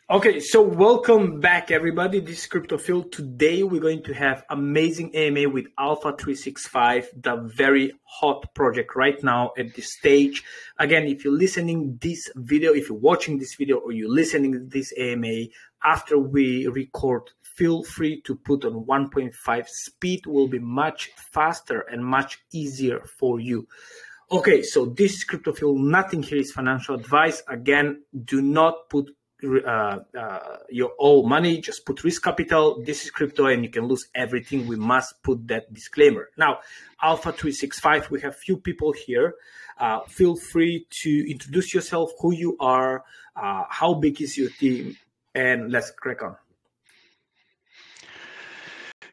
Okay, so welcome back, everybody. This is CryptoPhil. Today, we're going to have amazing AMA with Alpha 365, the very hot project right now at this stage. Again, if you're listening this video, if you're watching this video, or you're listening to this AMA after we record, feel free to put on 1.5 speed. Will be much faster and much easier for you. Okay, so this is CryptoPhil. Nothing here is financial advice. Again, do not put your own money, just put risk capital. This is crypto and you can lose everything. We must put that disclaimer. Now, Alpha 365, we have few people here. Feel free to introduce yourself, who you are, how big is your team, and let's crack on.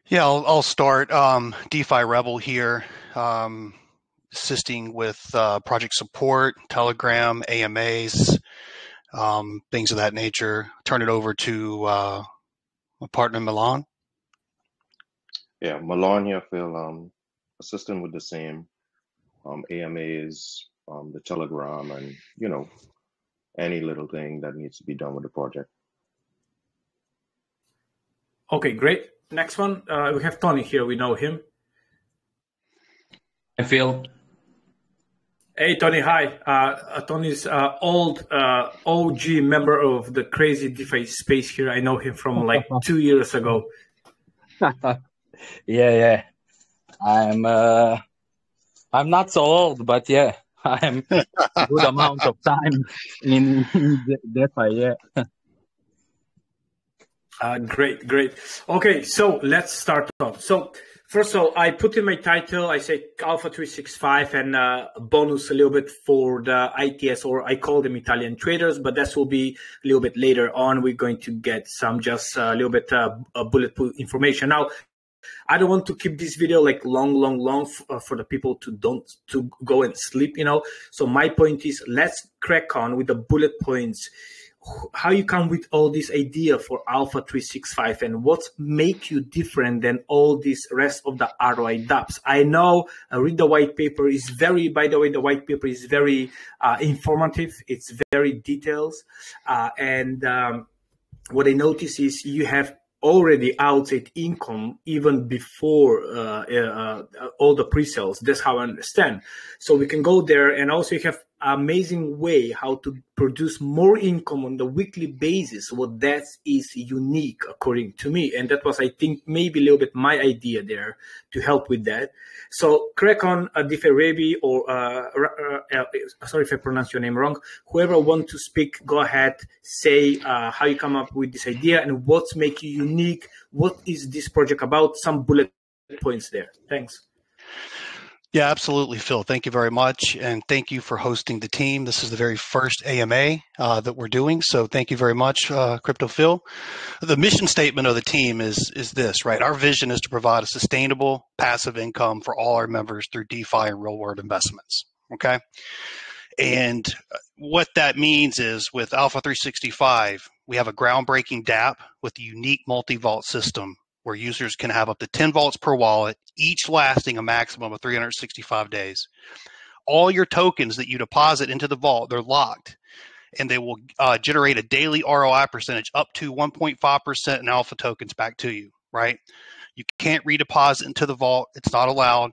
Yeah, I'll start. DeFi Rebel here, assisting with project support, Telegram, AMAs, things of that nature. Turn it over to my partner Milan. Yeah, Milan here, Phil. Assistant with the same AMAs, the Telegram, and any little thing that needs to be done with the project. Okay, great. Next one, we have Tony here. We know him. Hi, Phil. Hey, Tony. Hi. Tony's old OG member of the crazy DeFi space here. I know him from like 2 years ago. Yeah. I'm not so old, but yeah, I'm a good amount of time in DeFi, yeah. Great. Okay, so let's start off. So first of all, I put in my title, I say Alpha 365 and bonus a little bit for the ITS, or I call them Italian traders, but that will be a little bit later on. We're going to get some just a little bit bulletproof information. Now, I don't want to keep this video like long for the people to go and sleep, So my point is, let's crack on with the bullet points. How you come with all this idea for Alpha 365 and what make you different than all this rest of the ROI dApps. I know, read the white paper is by the way, the white paper is very informative. It's very detailed. And what I notice is you have already outside income even before all the pre-sales. That's how I understand. So we can go there, and also you have amazing way how to produce more income on the weekly basis. What that is unique according to me, and that was, I think, maybe a little bit my idea there to help with that. So crack on, DeFi Rabi, or sorry if I pronounce your name wrong. Whoever want to speak, go ahead, say how you come up with this idea and what's make you unique. What is this project about? Some bullet points there. Thanks. Yeah, absolutely, Phil. Thank you very much, and thank you for hosting the team. This is the very first AMA that we're doing, so thank you very much, CryptoPhil. The mission statement of the team is this, right? Our vision is to provide a sustainable passive income for all our members through DeFi and real-world investments, okay? And what that means is with Alpha 365, we have a groundbreaking dApp with a unique multi-vault system where users can have up to 10 vaults per wallet, each lasting a maximum of 365 days. All your tokens that you deposit into the vault, they're locked, and they will generate a daily ROI percentage up to 1.5% in alpha tokens back to you, right? You can't redeposit into the vault. It's not allowed.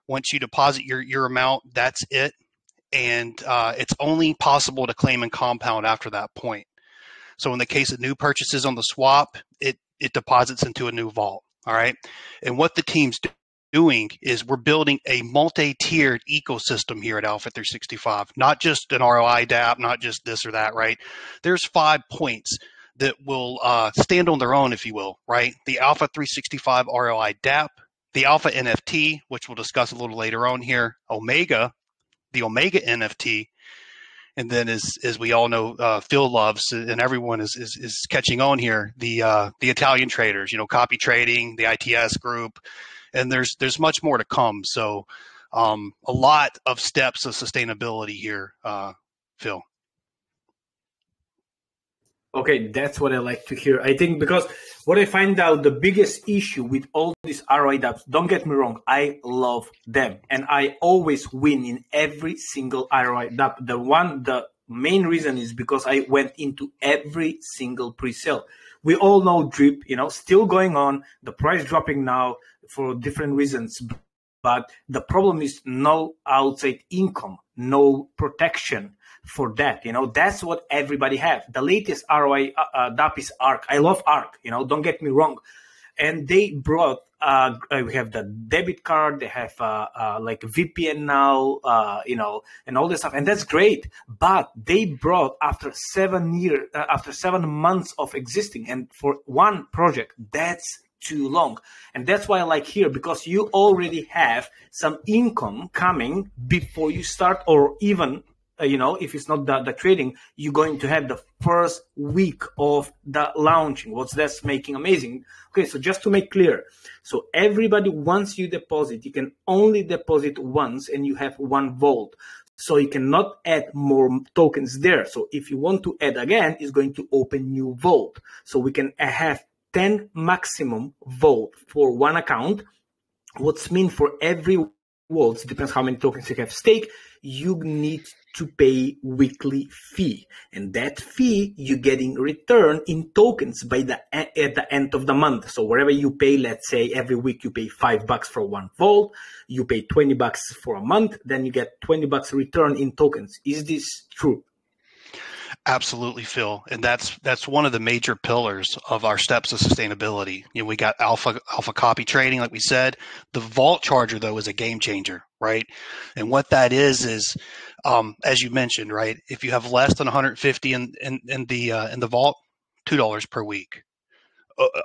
Once you deposit your amount, that's it. And it's only possible to claim and compound after that point. So in the case of new purchases on the swap, it deposits into a new vault, all right? And what the team's doing is we're building a multi-tiered ecosystem here at Alpha 365, not just an ROI dApp, not just this or that, right? There's 5 points that will stand on their own, if you will, right? The Alpha 365 ROI dApp, the Alpha NFT, which we'll discuss a little later on here, Omega, the Omega NFT, and then, as we all know, Phil loves, and everyone is catching on here, the Italian traders, copy trading, the ITS group, and there's much more to come. So, a lot of steps of sustainability here, Phil. Okay, that's what I like to hear. I think because what I find out, the biggest issue with all these ROI dApps, don't get me wrong, I love them. And I always win in every single ROI dApp. The Main reason is because I went into every single pre-sale. We all know drip, still going on, the price dropping now for different reasons. But the problem is no outside income, no protection for that. That's what everybody have. The latest ROI DAP is ARC. I love ARC, don't get me wrong. And they brought, we have the debit card, they have like VPN now, and all this stuff. And that's great. But they brought after 7 months of existing, and for one project, that's too long. And that's why I like here, because you already have some income coming before you start, or even if it's not the trading, you're going to have the first week of the launching. What's that's making amazing? Okay, so just to make clear, so everybody, once you deposit, you can only deposit once, and you have 1 vault. So you cannot add more tokens there. So if you want to add again, it's going to open new vault. So we can have 10 maximum vault for one account. What's mean for every vault, depends how many tokens you have stake, you need to pay weekly fee, and that fee you're getting returned in tokens at the end of the month. So wherever you pay, let's say every week you pay $5 for 1 vault, you pay $20 for a month, then you get $20 return in tokens. Is this true? Absolutely, Phil. And that's one of the major pillars of our steps of sustainability. We got alpha copy trading, like we said. The vault charger, though, is a game changer, right? And what that is, as you mentioned, right? If you have less than 150 in the vault, $2 per week.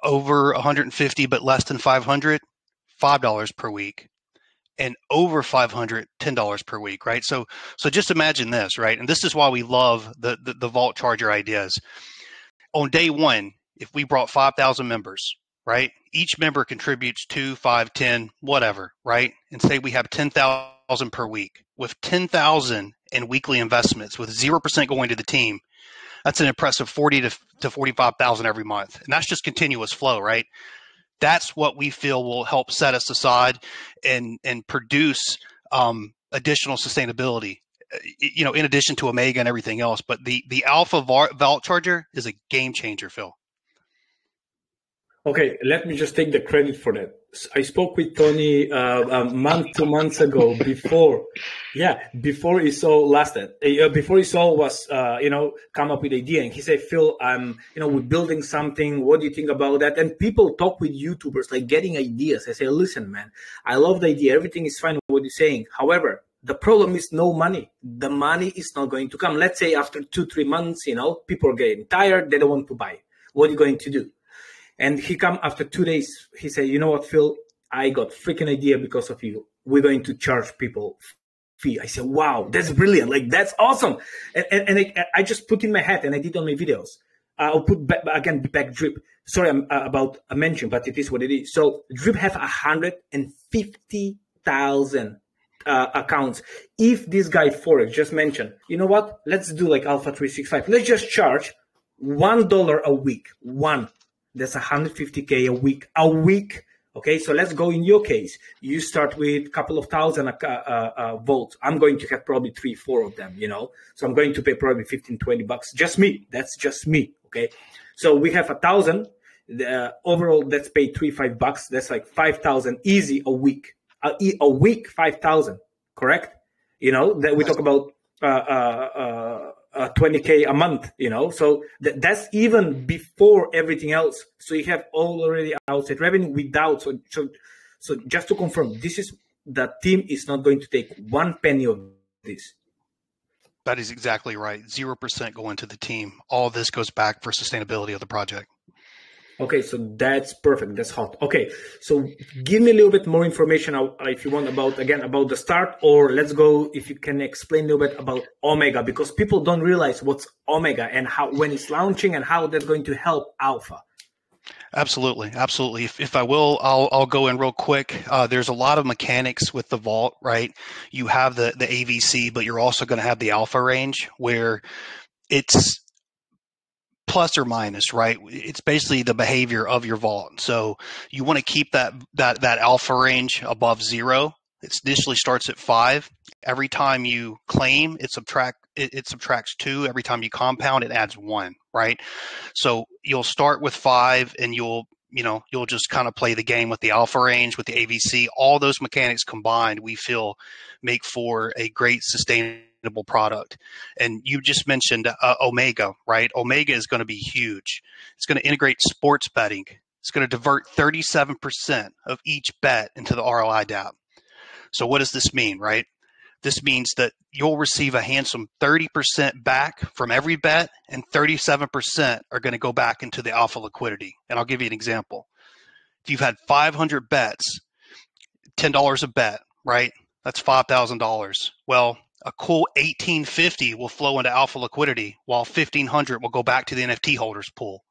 Over 150 but less than 500, $5 per week. And over 500, $10 per week, right? So just imagine this, right? And this is why we love the vault charger ideas. On day one, if we brought 5,000 members, right? Each member contributes 2, 5, 10, whatever, right? And say we have 10,000 per week. With 10,000 in weekly investments, with 0% going to the team, that's an impressive 40 to 45,000 every month. And that's just continuous flow, right? That's what we feel will help set us aside and produce additional sustainability, in addition to Omega and everything else. But the Alpha Vault Charger is a game changer, Phil. Okay, let me just take the credit for that. I spoke with Tony a month, 2 months ago before Isol lasted, before Isol was, come up with the idea. And he said, Phil, we're building something. What do you think about that? And people talk with YouTubers, like getting ideas. I say, listen, man, I love the idea. Everything is fine with what you're saying. However, the problem is no money. The money is not going to come. Let's say after 2-3 months, people are getting tired. They don't want to buy. What are you going to do? And he come after 2 days. He said, you know what, Phil, I got freaking idea because of you. We're going to charge people fee. I said, wow, that's brilliant. Like, that's awesome. And I just put in my head, and I did on my videos. I'll put back Drip. Sorry about a mention, but it is what it is. So Drip have 150,000 accounts. If this guy Forex just mentioned, you know what, let's do like Alpha 365. Let's just charge $1 a week. That's 150K a week. Okay, so let's go in your case. You start with a couple of thousand volts. I'm going to have probably 3-4 of them, So I'm going to pay probably $15-20. Just me. That's just me. Okay. So we have 1,000. Overall, let's pay $3-5. That's like 5,000 easy a week. A week, 5,000. Correct? That we talk about 20K a month, so that's even before everything else. So you have already outside revenue without. So just to confirm, the team is not going to take 1 penny of this. That is exactly right. 0% going to the team. All of this goes back for sustainability of the project. Okay, so that's perfect. That's hot. Okay, so give me a little bit more information if you want about the start, or let's go, if you can explain a little bit about Omega, because people don't realize what's Omega and how, when it's launching, and how that's going to help Alpha. Absolutely. If I will, I'll go in real quick. There's a lot of mechanics with the vault, right? You have the AVC, but you're also going to have the Alpha range, where it's plus or minus, right? It's basically the behavior of your vault. So you want to keep that alpha range above 0. It initially starts at 5. Every time you claim, it subtract it subtracts 2. Every time you compound, it adds 1, right? So you'll start with 5, and you'll just kind of play the game with the alpha range, with the AVC. All those mechanics combined, we feel, make for a great sustainable product. And you just mentioned Omega, right? Omega is going to be huge. It's going to integrate sports betting. It's going to divert 37% of each bet into the ROI DApp. So what does this mean, right? This means that you'll receive a handsome 30% back from every bet, and 37% are going to go back into the alpha liquidity. And I'll give you an example. If you've had 500 bets, $10 a bet, right? That's $5,000. Well, a cool $1,850 will flow into alpha liquidity, while $1,500 will go back to the NFT holders pool.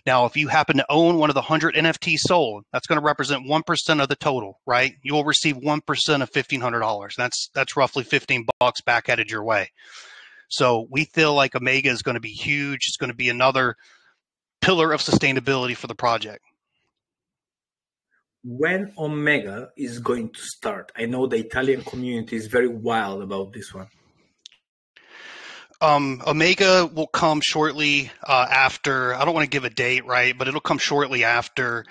Now, if you happen to own one of the 100 NFTs sold, that's going to represent 1% of the total, right? You'll receive 1% of $1,500. That's roughly $15 back headed your way. So we feel like Omega is going to be huge. It's going to be another pillar of sustainability for the project. When Omega is going to start? I know the Italian community is very wild about this one. Omega will come shortly after. I don't want to give a date, right? But it'll come shortly after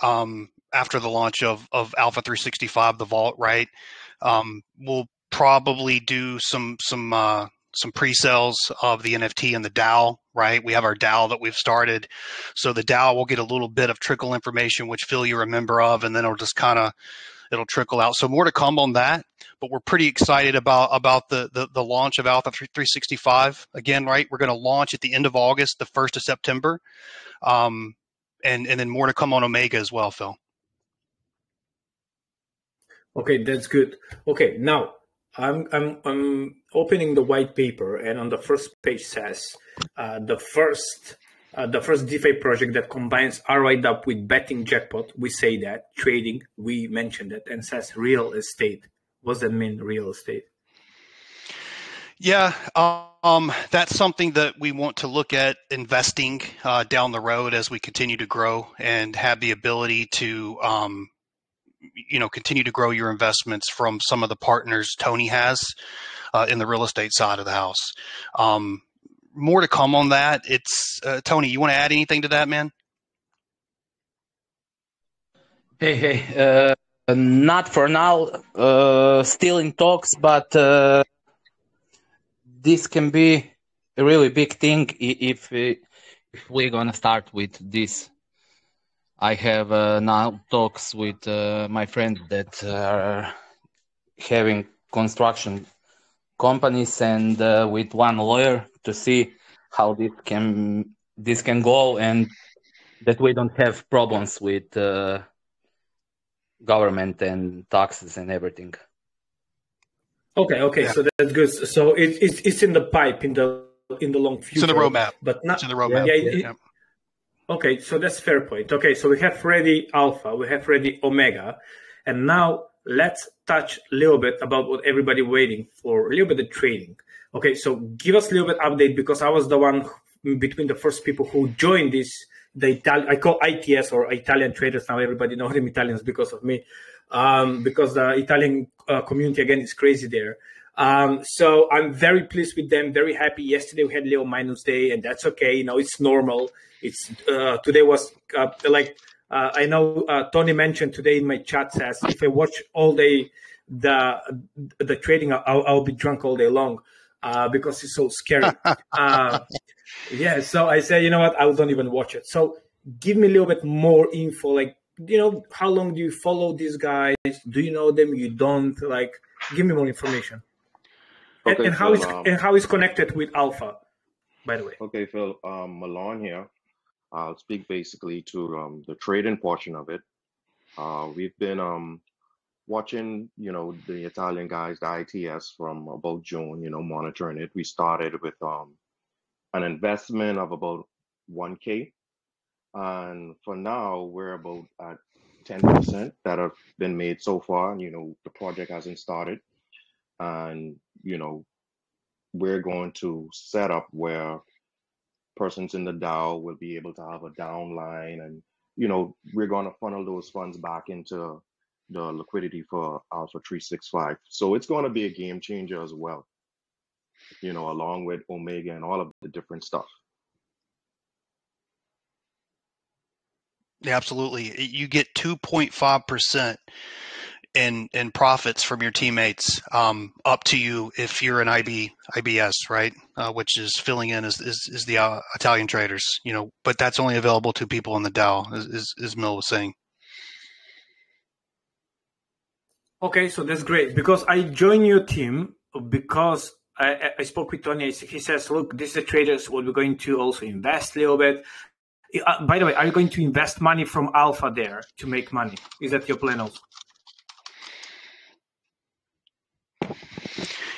the launch of Alpha 365, the Vault, right? We'll probably do some pre-sales of the NFT and the DAO, right? We have our DAO that we've started. So the DAO will get a little bit of trickle information, which Phil, you're a member of, and then it'll trickle out. So more to come on that, but we're pretty excited about the launch of Alpha 365. Again, right, we're going to launch at the end of August, the 1st of September, and then more to come on Omega as well, Phil. Okay, that's good. Okay, now I'm opening the white paper, and on the first page says the first DeFi project that combines ROI DApp with betting jackpot. We say that trading. We mentioned it, and says real estate. What does that mean, real estate? Yeah, that's something that we want to look at investing down the road as we continue to grow and have the ability to continue to grow your investments from some of the partners Tony has in the real estate side of the house. More to come on that. It's Tony, you want to add anything to that, man? Hey, not for now. Still in talks, but this can be a really big thing if we're gonna start with this. I have now talks with my friends that are having construction companies, and with one lawyer to see how this can go, and that we don't have problems with government and taxes and everything. Okay, yeah. So that's good. So it's in the pipe in the long future. It's in the roadmap, but not it's in the roadmap. Yeah. Okay, so that's fair point. Okay, so we have ready Alpha, we have ready Omega, and now let's touch a little bit about what everybody waiting for, a little bit of trading. Okay, so give us a little bit update, because I was the one between the first people who joined this, I call ITS, or Italian traders. Now everybody knows them Italians because of me, because the Italian community, again, is crazy there. So I'm very pleased with them, very happy. Yesterday we had a little minus day, and that's okay. It's normal. It's today was I know Tony mentioned today in my chat, says if I watch all day the trading, I'll be drunk all day long because it's so scary. Yeah, so I say, you know what, I don't even watch it. So give me a little bit more info, like, how long do you follow these guys? Do you know them? You don't? Like, give me more information. Okay, and how is connected with Alpha, by the way? Okay, Phil, Milan here. I'll speak basically to the trading portion of it. We've been watching, the Italian guys, the ITS, from about June, monitoring it. We started with an investment of about 1K. And for now, we're about at 10% that have been made so far. The project hasn't started. And, we're going to set up where persons in the DAO will be able to have a downline, and we're going to funnel those funds back into the liquidity for Alpha 365. So it's going to be a game changer as well. along with Omega and all of the different stuff. Yeah, absolutely. You get 2.5% in profits from your teammates, up to you if you're an IBS, right? Which is filling in as the Italian traders, but that's only available to people in the DAO, as Mil was saying. Okay, so that's great, because I joined your team because I spoke with Tony. He says, look, this is the traders what we're going to also invest a little bit. By the way, are you going to invest money from Alpha there to make money? Is that your plan also?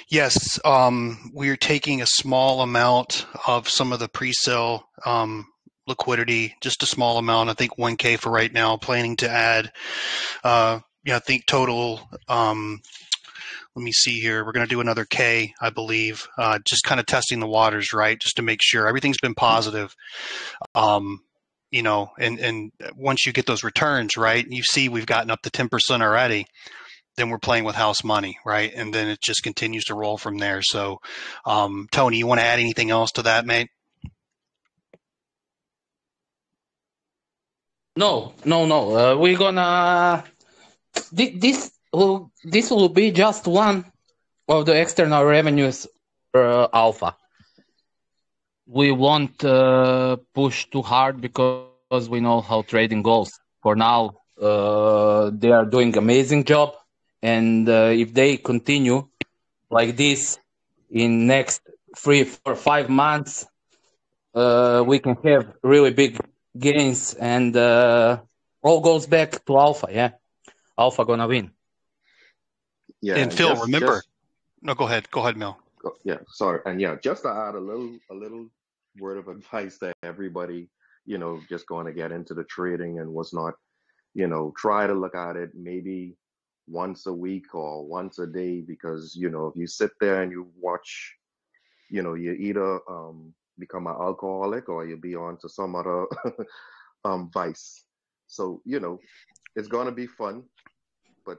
Yes, we're taking a small amount of some of the pre-sale liquidity, just a small amount, I think 1K for right now, planning to add, I think total, let me see here, we're going to do another K, I believe, just kind of testing the waters, right, just to make sure everything's been positive. And once you get those returns, right, you see we've gotten up to 10% already, then we're playing with house money, right? And then it just continues to roll from there. So, Tony, you want to add anything else to that, mate? No. We're gonna this will be just one of the external revenues for Alpha. We won't push too hard because we know how trading goes. For now, they are doing amazing job, and if they continue like this in next 3, 4, 5 months, we can have really big gains, and all goes back to Alpha. Yeah, Alpha gonna win. Yeah, and Phil, remember. No, go ahead, Mel. Yeah, sorry, and just to add a little word of advice to everybody, just going to get into the trading and what's not, try to look at it maybe once a week or once a day, because if you sit there and you watch, you either become an alcoholic or you be on to some other vice. So it's gonna be fun, but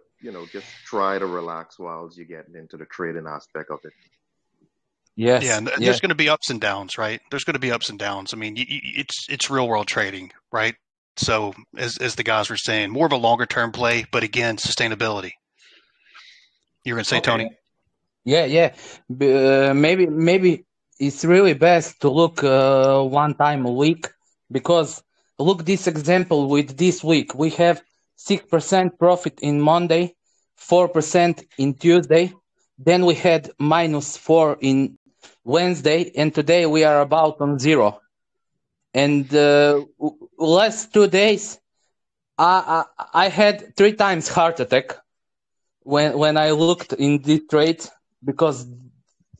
just try to relax while you're getting into the trading aspect of it. Yes. Yeah, and there's going to be ups and downs, right? There's going to be ups and downs. I mean, it's real world trading, right? So as the guys were saying, more of a longer term play, but again, sustainability. You were going to say, okay. Tony? Yeah. Maybe it's really best to look one time a week, because look this example with this week. We have 6% profit in Monday, 4% in Tuesday. Then we had -4 in Wednesday, and today we are about on 0. And last 2 days, I had 3 times heart attack when I looked in this trade, because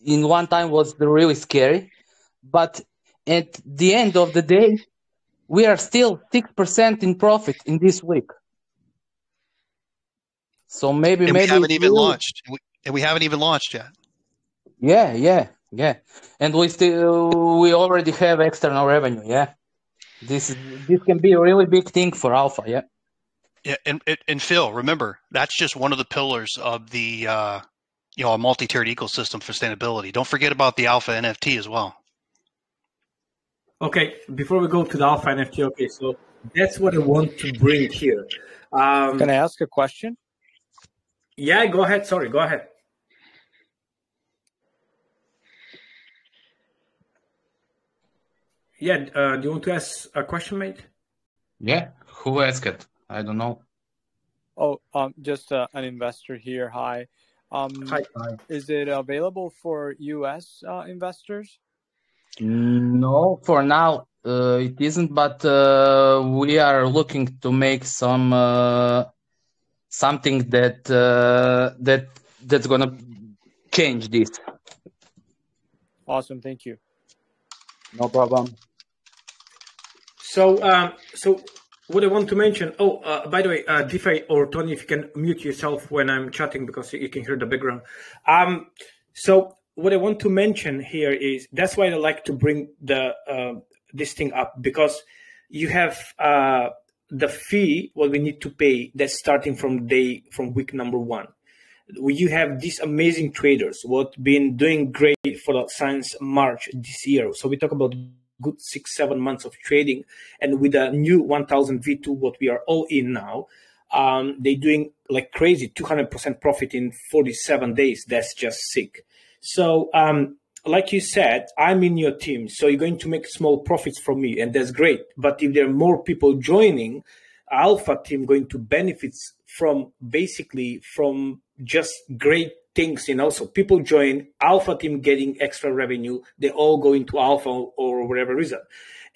in one time was really scary. But at the end of the day, we are still 6% in profit in this week. So maybe we haven't even launched. We haven't even launched yet. Yeah. And we already have external revenue. Yeah, this can be a really big thing for Alpha. Yeah. Yeah, and Phil, remember, that's just one of the pillars of the a multi-tiered ecosystem for sustainability. Don't forget about the Alpha NFT as well. Okay, before we go to the Alpha NFT, okay, so that's what I want to bring here. Can I ask a question? Yeah, go ahead. Sorry, go ahead. Yeah, do you want to ask a question, mate? Yeah, who asked it? I don't know. Oh, just an investor here. Hi. Hi. Is it available for U.S. Investors? No, for now it isn't. But we are looking to make some something that's gonna change this. Awesome, thank you. No problem. So what I want to mention. Oh, by the way, DeFi or Tony, if you can mute yourself when I'm chatting, because you can hear the background. So what I want to mention here is that's why I like to bring this thing up, because you have the fee what we need to pay that's starting from week number 1. you have these amazing traders what been doing great for the since March this year. So we talk about good 6-7 months of trading, and with a new 1000 V2 what we are all in now, they're doing like crazy 200% profit in 47 days. That's just sick. So like you said, I'm in your team, so you're going to make small profits from me, and that's great. But if there are more people joining, Alpha team going to benefit from basically from just great things, so people join Alpha team getting extra revenue, they all go into Alpha or whatever reason.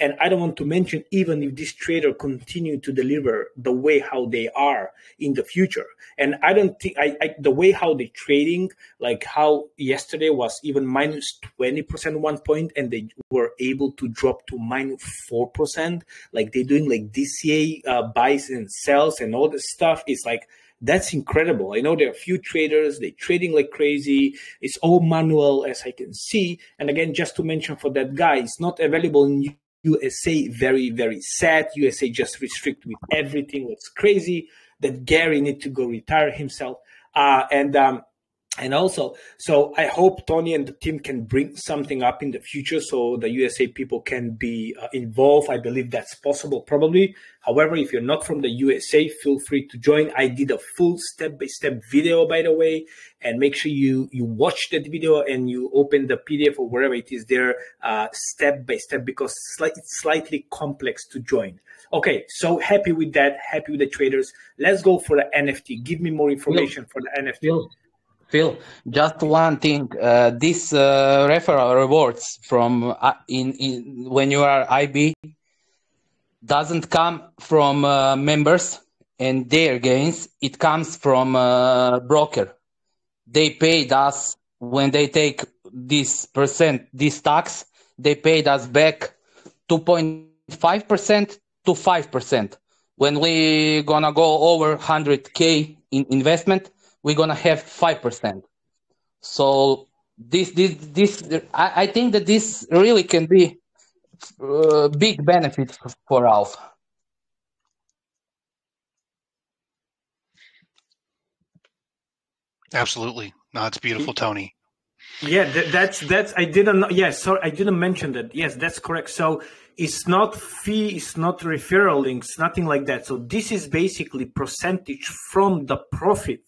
And I don't want to mention even if this trader continue to deliver the way how they are in the future. And I don't think the way how they trading, like how yesterday was even minus 20% 1 point, and they were able to drop to minus 4%. Like they're doing like DCA buys and sells and all this stuff. It's like, that's incredible. I know there are a few traders, they're trading like crazy. It's all manual, as I can see. And again, just to mention for that guy, it's not available in USA. Very, very sad. USA just restrict with everything. It's crazy that Gary need to go retire himself. And also, so I hope Tony and the team can bring something up in the future so the USA people can be involved. I believe that's possible, probably. However, if you're not from the USA, feel free to join. I did a full step-by-step video, by the way, and make sure you watch that video and you open the PDF or wherever it is there step-by-step, because it's slightly complex to join. Okay, so happy with that, happy with the traders. Let's go for the NFT. Give me more information for the NFT. Phil, just one thing. This referral rewards from when you are IB doesn't come from members and their gains. It comes from broker. They paid us when they take this tax. They paid us back 2.5% to 5%. When we gonna go over 100K in investment, we're gonna have 5%. So I think that this really can be big benefit for Alpha. Absolutely. No, it's beautiful, Tony. Yeah, that's I didn't. Yes, sorry, I didn't mention that. Yes, that's correct. So it's not fee, it's not referral links, nothing like that. So this is basically percentage from the profit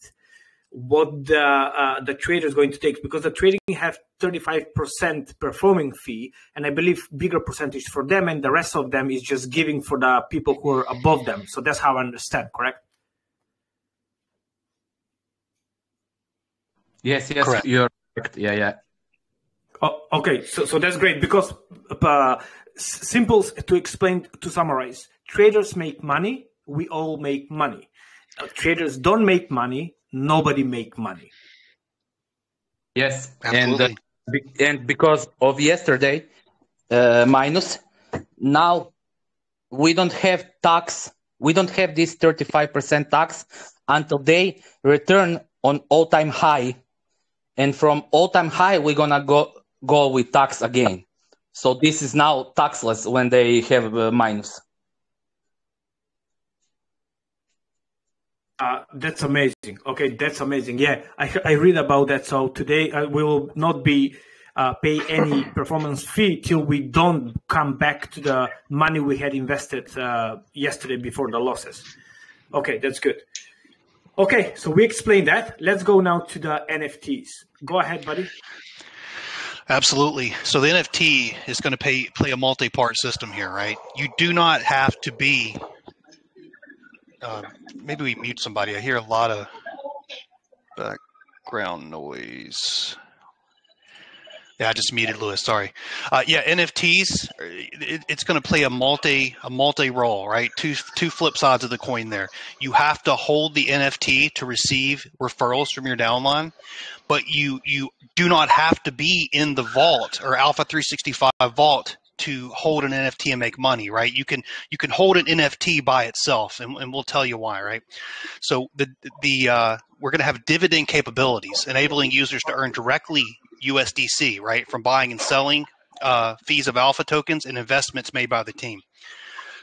what the trader is going to take, because the trading have 35% performing fee, and I believe bigger percentage for them, and the rest of them is just giving for the people who are above them. So that's how I understand, correct? Yes, Correct. You're correct. Yeah. Oh, okay, so that's great, because simple to explain, to summarize, traders make money, we all make money. Traders don't make money, nobody make money. Yes, absolutely. And because of yesterday minus, now we don't have tax. We don't have this 35% tax until they return on all-time high, and from all-time high we're gonna go with tax again. So this is now taxless when they have minus. That's amazing. Okay, that's amazing. Yeah, I read about that. So today we will not be pay any performance fee till we don't come back to the money we had invested yesterday before the losses. Okay, that's good. Okay, so we explained that. Let's go now to the NFTs. Go ahead, buddy. Absolutely. So the NFT is going to play a multi-part system here, right? You do not have to be maybe we mute somebody. I hear a lot of background noise. Yeah, I just muted Lewis. Sorry. Yeah, NFTs. It's going to play a multi role, right? Two flip sides of the coin there. You have to hold the NFT to receive referrals from your downline, but you do not have to be in the vault or Alpha 365 vault to hold an NFT and make money, right? You can hold an NFT by itself, and we'll tell you why, right? So we're going to have dividend capabilities, enabling users to earn directly USDC, right, from buying and selling fees of Alpha tokens and investments made by the team.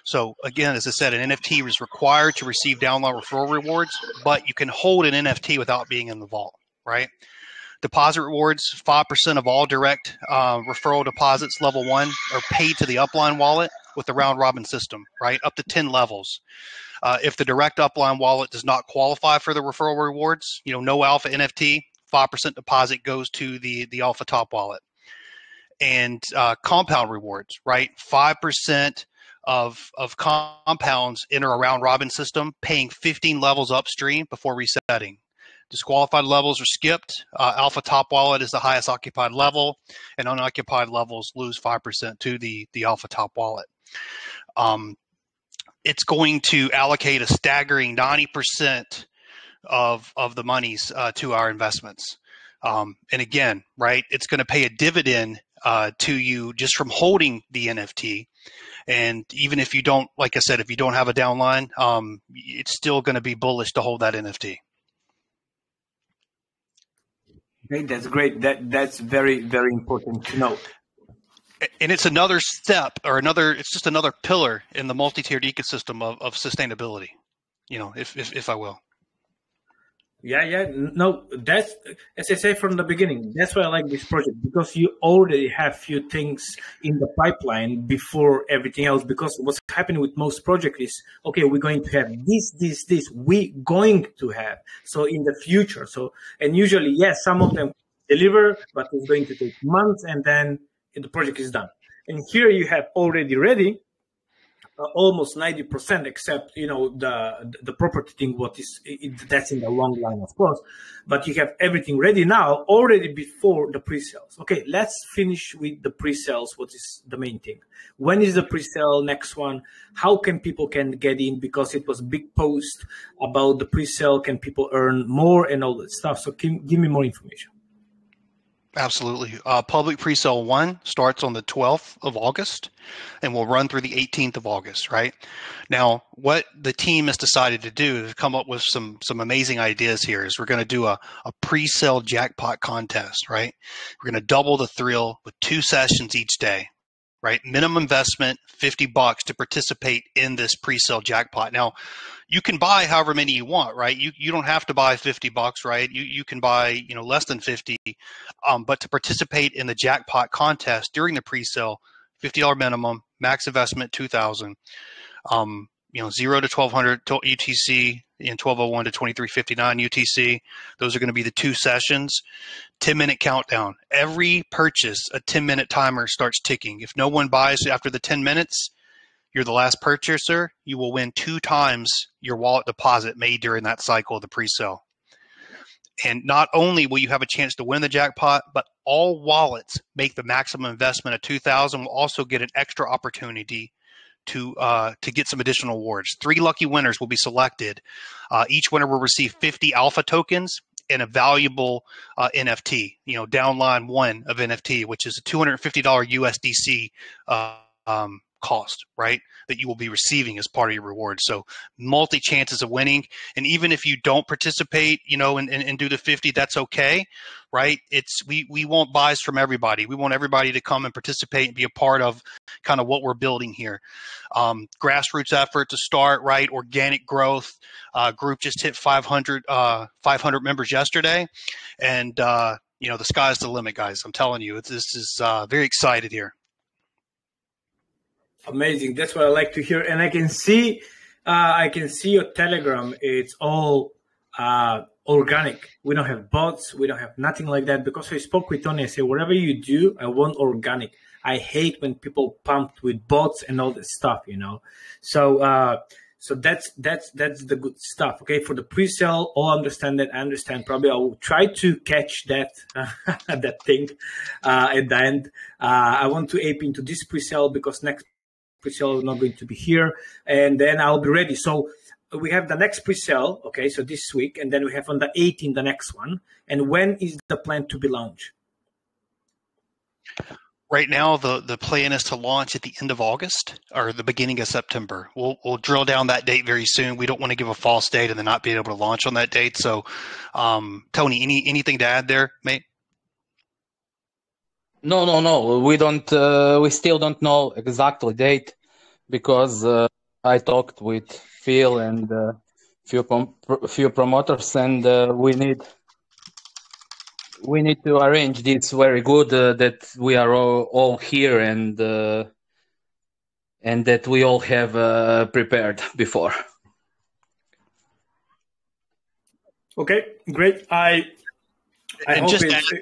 So again, as I said, an NFT is required to receive downline referral rewards, but you can hold an NFT without being in the vault, right? Deposit rewards, 5% of all direct referral deposits, level 1, are paid to the upline wallet with the round robin system, right? Up to 10 levels. If the direct upline wallet does not qualify for the referral rewards, no alpha NFT, 5% deposit goes to the alpha top wallet. And compound rewards, right? 5% of compounds enter a round robin system, paying 15 levels upstream before resetting. Disqualified levels are skipped. Alpha top wallet is the highest occupied level, and unoccupied levels lose 5% to the alpha top wallet. It's going to allocate a staggering 90% of the monies to our investments. And again, right, it's going to pay a dividend to you just from holding the NFT. And even if you don't, like I said, if you don't have a downline, it's still going to be bullish to hold that NFT. Okay, that's great. That's very, very important to know. And it's another step, or it's just another pillar in the multi-tiered ecosystem of sustainability, if I will. Yeah. No, that's, as I say from the beginning, that's why I like this project, because you already have few things in the pipeline before everything else. Because what's happening with most projects is, okay, we're going to have this, we're going to have. So in the future, and usually, yes, some of them deliver, but it's going to take months, and then the project is done. And here you have already ready, almost 90%, except the property thing. That's in the long line, of course. But you have everything ready now, already before the pre-sales. Okay, let's finish with the pre-sales. What is the main thing? When is the pre-sale next one? How can people get in? Because it was a big post about the pre-sale. Can people earn more and all that stuff? So give me more information. Absolutely. Public Presale 1 starts on the 12th of August and will run through the 18th of August, right? Now, what the team has decided to do is come up with some amazing ideas here is we're going to do a pre-sale jackpot contest, right? We're going to double the thrill with 2 sessions each day, right? Minimum investment, $50 to participate in this pre-sale jackpot. Now, you can buy however many you want, right? You don't have to buy $50, right? You can buy less than 50, but to participate in the jackpot contest during the pre-sale, $50 minimum, max investment $2,000, 0 to 1200 UTC and 1201 to 2359 UTC. Those are going to be the 2 sessions. 10-minute countdown. Every purchase, a 10-minute timer starts ticking. If no one buys after the 10 minutes, you're the last purchaser, you will win 2 times your wallet deposit made during that cycle of the pre-sale. And not only will you have a chance to win the jackpot, but all wallets make the maximum investment of $2,000 will also get an extra opportunity to get some additional awards. 3 lucky winners will be selected. Each winner will receive 50 alpha tokens and a valuable NFT, downline 1 of NFT, which is a $250 USDC cost, right, that you will be receiving as part of your reward. So multi chances of winning. And even if you don't participate, and do the 50, that's okay, right? We want buys from everybody. We want everybody to come and participate and be a part of kind of what we're building here. Grassroots effort to start, right? Organic growth. Group just hit 500 members yesterday. And, the sky's the limit, guys. I'm telling you, this is very excited here. Amazing. That's what I like to hear. And I can see your Telegram. It's all organic. We don't have bots. We don't have nothing like that. Because I spoke with Tony, I said, whatever you do, I want organic. I hate when people pumped with bots and all that stuff, So that's the good stuff. Okay, for the pre-sale, I understand. Probably I will try to catch that that thing at the end. I want to ape into this pre-sale because next pre-sale is not going to be here, and then I'll be ready. So we have the next pre-sale, okay, so this week, and then we have on the 18th the next one. And when is the plan to be launched? Right now, the plan is to launch at the end of August or the beginning of September. We'll drill down that date very soon. We don't want to give a false date and then not be able to launch on that date. So, Tony, anything to add there, mate? No. We don't. We still don't know exactly date. because I talked with Phil and few promoters, and we need to arrange this very good that we are all here and that we all have prepared before. Okay, great. I hope just it's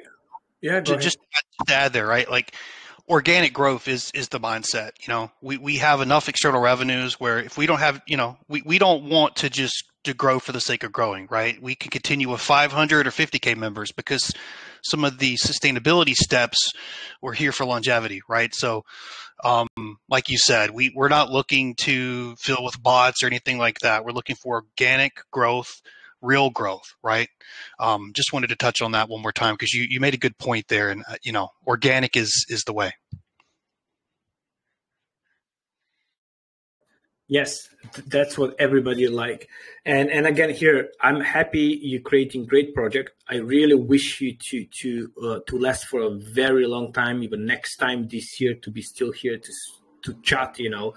yeah. Go ahead. just to add there, right? Like organic growth is the mindset. You know, we have enough external revenues where if we don't have, you know, we don't want to just to grow for the sake of growing, right? We can continue with 500 or 50K members because some of the sustainability steps we're here for longevity, right? So like you said, we're not looking to fill with bots or anything like that. We're looking for organic growth, real growth, right? Just wanted to touch on that one more time because you made a good point there, and you know, organic is the way. Yes, that's what everybody like. And again, here I'm happy you're creating great project. I really wish you to last for a very long time, even next time this year, to be still here to chat. You know,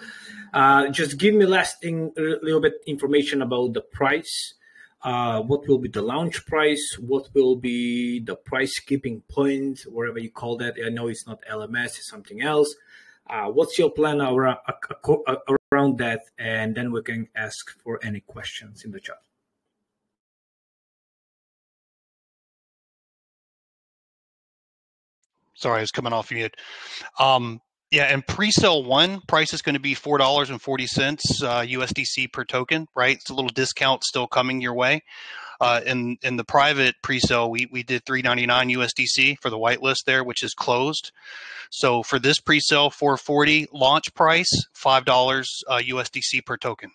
just give me lasting a little bit information about the price. What will be the launch price? What will be the price keeping point, whatever you call that? I know it's not LMS, it's something else. What's your plan around that? And then we can ask for any questions in the chat. Sorry, I was coming off mute. Yeah, and Presale 1 price is going to be $4.40 USDC per token, right? It's a little discount still coming your way. In the private Presale, we did $3.99 USDC for the whitelist there, which is closed. So for this Presale, $4.40 launch price, $5 USDC per token.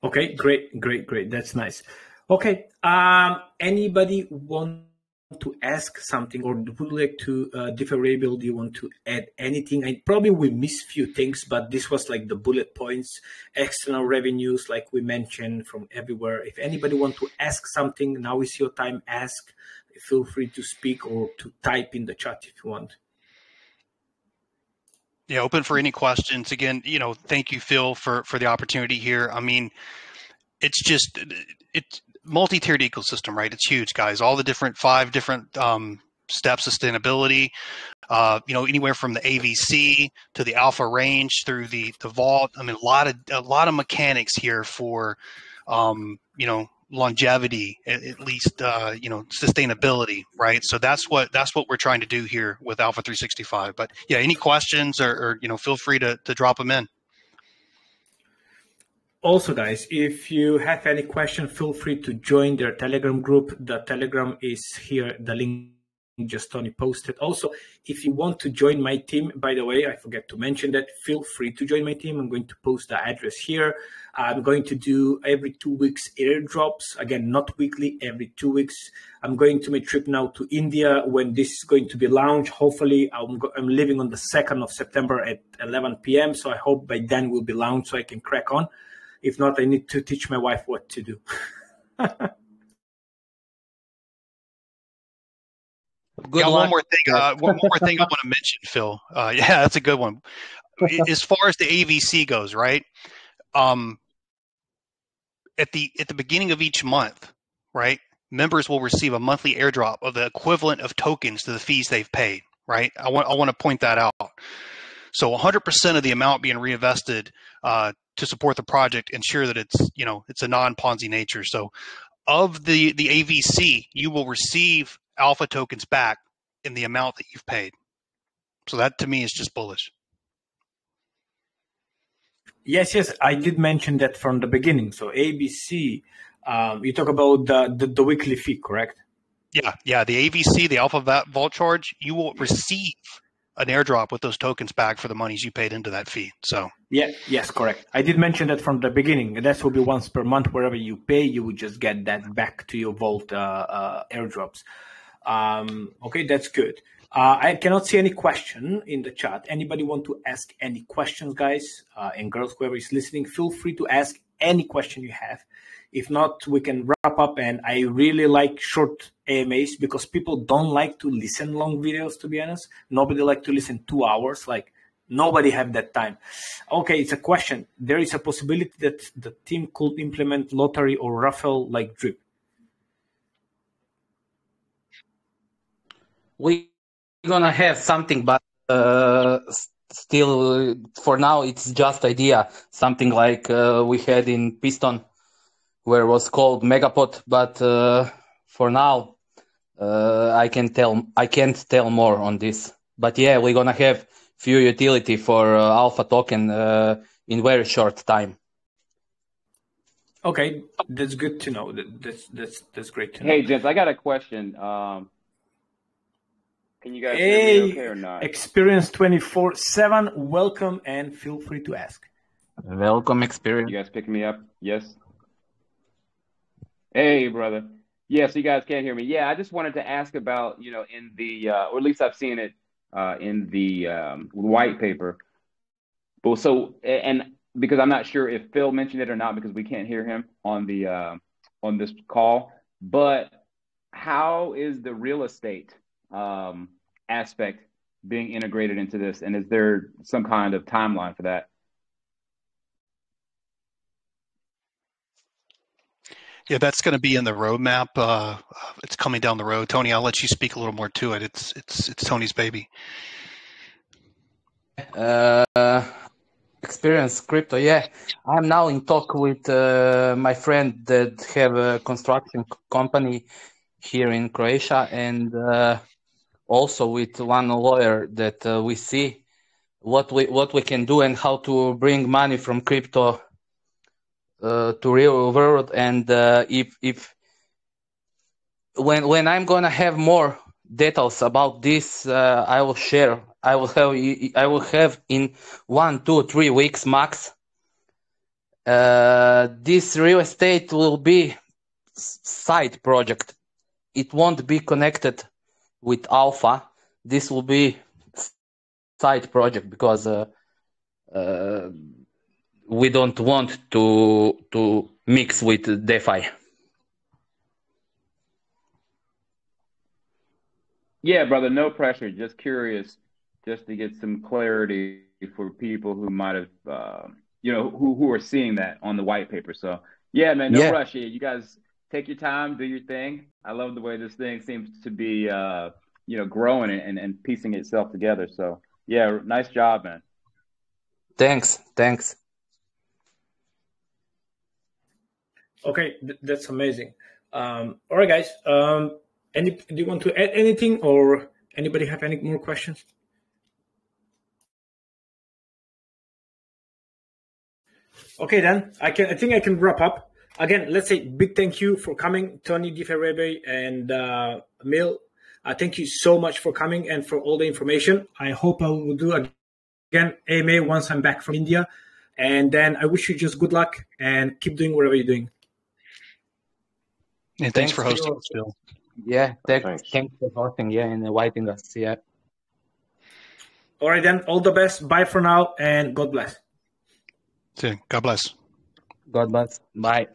Okay, great. That's nice. Okay, anybody want to ask something, or would like to differentiate? Do you want to add anything? I probably we missed few things, but this was like the bullet points, external revenues, like we mentioned from everywhere. If anybody want to ask something, now is your time. Ask. Feel free to speak or to type in the chat if you want. Yeah, open for any questions. Again, you know, thank you, Phil, for the opportunity here. I mean, it's multi-tiered ecosystem, right? It's huge, guys. All the 5 different steps, sustainability, you know, anywhere from the AVC to the alpha range through the vault. I mean, a lot of mechanics here for, you know, longevity, at least, you know, sustainability, right? So that's what we're trying to do here with Alpha 365. But yeah, any questions or you know, feel free to drop them in. Also, guys, if you have any question, feel free to join their Telegram group. The Telegram is here. The link just Tony posted. Also, if you want to join my team, by the way, I forget to mention that, feel free to join my team. I'm going to post the address here. I'm going to do every 2 weeks airdrops. Again, not weekly, every 2 weeks. I'm going to my trip now to India when this is going to be launched. Hopefully, I'm leaving on the 2nd of September at 11 p.m. So I hope by then we'll be launched so I can crack on. If not, I need to teach my wife what to do. Good luck. One more thing I want to mention, Phil. Yeah, that's a good one. As far as the AVC goes, right? At the beginning of each month, right? Members will receive a monthly airdrop of the equivalent of tokens to the fees they've paid, right? I want to point that out. So 100% of the amount being reinvested to support the project, ensure that it's, you know, it's a non-Ponzi nature. So of the AVC, you will receive alpha tokens back in the amount that you've paid. So that to me is just bullish. Yes, I did mention that from the beginning. So ABC, you talk about the weekly fee, correct? Yeah. The AVC, the alpha vault charge, you will receive an airdrop with those tokens back for the monies you paid into that fee. So yes, correct. I did mention that from the beginning. That will be once per month. Wherever you pay, you would just get that back to your vault airdrops. Okay, that's good. I cannot see any question in the chat. Anybody want to ask any questions, guys and girls, whoever is listening, feel free to ask any question you have. If not, we can wrap up. And I really like short AMAs because people don't like to listen long videos, to be honest. Nobody like to listen 2 hours. Like, nobody have that time. Okay, it's a question. There is a possibility that the team could implement lottery or raffle like drip. We're gonna have something, but still, for now, it's just idea. Something like we had in Piston, where it was called Megapod. But for now, I can't tell more on this. But yeah, we're gonna have few utility for alpha token in very short time. Okay, that's good to know. That's great to know. Hey, gents, I got a question. Can you guys hear me okay or not? Experience 24/7. Welcome and feel free to ask. Welcome, Experience. You guys picking me up? Yes. Hey, brother. Yeah, so you guys can't hear me. Yeah, I just wanted to ask about, in the, or at least I've seen it in the white paper. But and because I'm not sure if Phil mentioned it or not, because we can't hear him on the on this call. But how is the real estate aspect being integrated into this, and is there some kind of timeline for that? Yeah, that's going to be in the roadmap. It's coming down the road. Tony, I'll let you speak a little more to it. It's Tony's baby. Experience crypto. Yeah, I'm now in talk with my friend that have a construction company here in Croatia, and also with one lawyer that we see what we can do and how to bring money from crypto to real world. And if when I'm gonna have more details about this, I will share. I will have in 1, 2, 3 weeks max. This real estate will be side project. It won't be connected with Alpha. This will be side project because we don't want to mix with DeFi. Yeah, brother, no pressure. Just curious, just to get some clarity for people who might have, who are seeing that on the white paper. So, yeah, man, no rush here. You guys take your time, do your thing. I love the way this thing seems to be, growing and piecing itself together. So, yeah, nice job, man. Thanks. Okay, that's amazing. All right, guys. Do you want to add anything, or anybody have any more questions? Okay, then I think I can wrap up. Again, let's say big thank you for coming, Tony DeFerrebe and Emil. Thank you so much for coming and for all the information. I hope I will do again AMA once I'm back from India. And then I wish you just good luck and keep doing whatever you're doing. And thanks for hosting us, Bill. Yeah, thanks for hosting, and inviting us. Yeah. All right, then. All the best. Bye for now, and God bless. God bless. God bless. Bye.